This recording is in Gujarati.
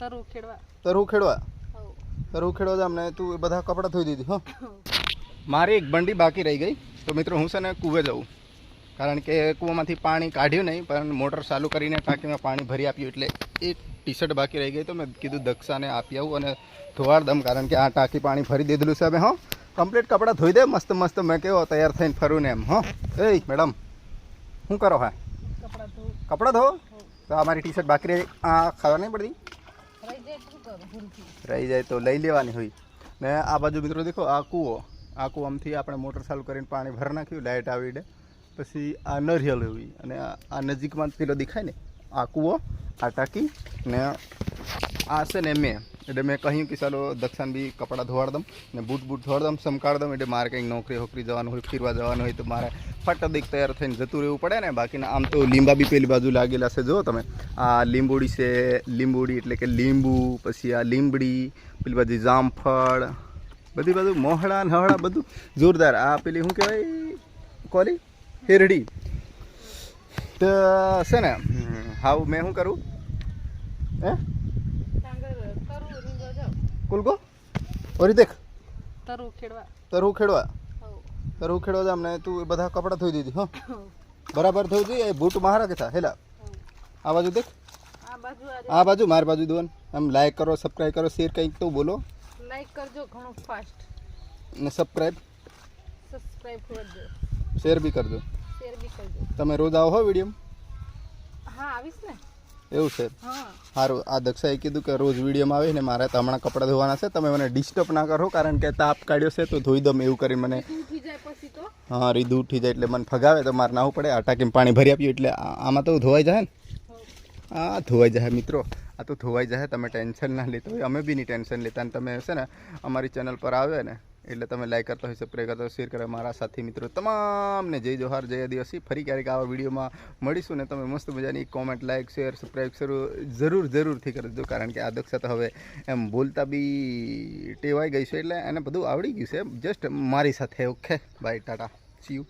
તરુ ખેડવા તરુ ખેડવા જામને તું બધા કપડાં ધોઈ દીધી હો. મારી એક બંડી બાકી રહી ગઈ તો મિત્રો હું છે ને કૂવે જાઉં, કારણ કે કૂવામાંથી પાણી કાઢ્યું નહીં પણ મોટર ચાલુ કરીને ટાંકીમાં પાણી ભરી આપ્યું, એટલે એક ટી શર્ટ બાકી રહી ગઈ તો મેં કીધું દક્ષાને આપી આવું અને ધોવાડ દમ, કારણ કે આ ટાંકી પાણી ભરી દીધેલું છે. હવે હો કમ્પ્લીટ કપડાં ધોઈ દે મસ્ત મસ્ત, મેં કેવો તૈયાર થઈને ફરું ને એમ. હો એ મેડમ શું કરો? હા કપડાં ધો. તો આ મારી ટી શર્ટ બાકી રહી, આ ખાવા નહીં પડતી, રહી જાય તો લઈ લેવાની હોય ને. આ બાજુ મિત્રો દેખો આ કૂવો, આ કૂવામાંથી આપણે મોટર ચાલુ કરીને પાણી ભરી નાખ્યું, લાઇટ આવી ડે પછી આ નરિયલ હોય અને આ નજીકમાં પેલો દેખાય ને આ કૂવો, આ ટાંકી ને આ છે ને મેં, એટલે મેં કહ્યું કે ચાલો દક્ષાને બી કપડાં ધોવાડ દઉં ને બૂટ ધોવાડ દઉં, સમકાળ દઉં, એટલે મારે કંઈક નોકરી જવાનું હોય, ફરવા જવાનું હોય તો મારે ફટાદીક તૈયાર થઈને જતું રહેવું પડે ને. બાકીના આમ તો લીંબા બી પેલી બાજુ લાગેલા છે, જો તમે આ લીંબોડી છે, લીંબોડી એટલે કે લીંબુ, પછી આ લીંબડી, પેલી બાજુ જામફળ, બધી બાજુ મોહળા નહળા બધું જોરદાર. આ પેલી શું કહેવાય કોલી હેરડી તો છે ને. હાવ મેં શું કરું હે કુલકો ઓરી દેખ તરુ ખેડવા જામને તું બધા કપડાં ધોઈ દીધી હો, બરાબર ધોઈ દી. એ બૂટ મારા કે થા હેલા આ બાજુ દેખ, આ બાજુ મારી બાજુ દોન. આમ લાઈક કરો, સબસ્ક્રાઈબ કરો, શેર કંઈક તો બોલો. લાઈક કરજો ઘણો ફાસ્ટ ને સબસ્ક્રાઈબ કરજો, શેર બી કરજો. તમે રોજ આવો હો વિડીયો? હા આવીશ ને. એવું છે સારું. આ દક્ષાએ કીધું કે રોજ વિડીયોમાં આવે ને. મારે તો હમણાં કપડાં ધોવાના છે, તમે મને ડિસ્ટર્બ ના કરો, કારણ કે તાપ કાઢ્યો છે તો ધોઈ દમ એવું કરી મને. હા રીધું ઉઠી જાય એટલે મને ફગાવે તો મારે નાવું પડે. આ ટાંકીમાં પાણી ભરી આપ્યું એટલે આમાં તો ધોવાઈ જાય ને. હા ધોવાઈ જાય મિત્રો, આ તો ધોવાઈ જાય, તમે ટેન્શન ના લેતા હોય, અમે બી નહીં ટેન્શન લેતા. અને તમે છે ને અમારી ચેનલ પર આવે ને એટલે તમે લાઈક કરતા હોય, સબસ્ક્રાઈબ કરતા હોય, શેર કરે. મારા સાથી મિત્રો તમામને જય જોહાર, જય આદિવાસી. ફરી ક્યારેક આવા વિડીયોમાં મળીશું ને તમે મસ્ત મજાની કોમેન્ટ, લાઈક, શેર, સબસ્ક્રાઈબ જરૂરથી કરજો, કારણ કે આ દક્ષા તો હવે એમ બોલતા બી ટેવાઈ ગઈ છે, એટલે એને બધું આવડી ગયું છે જસ્ટ મારી સાથે. Okay bye, Tata, C you.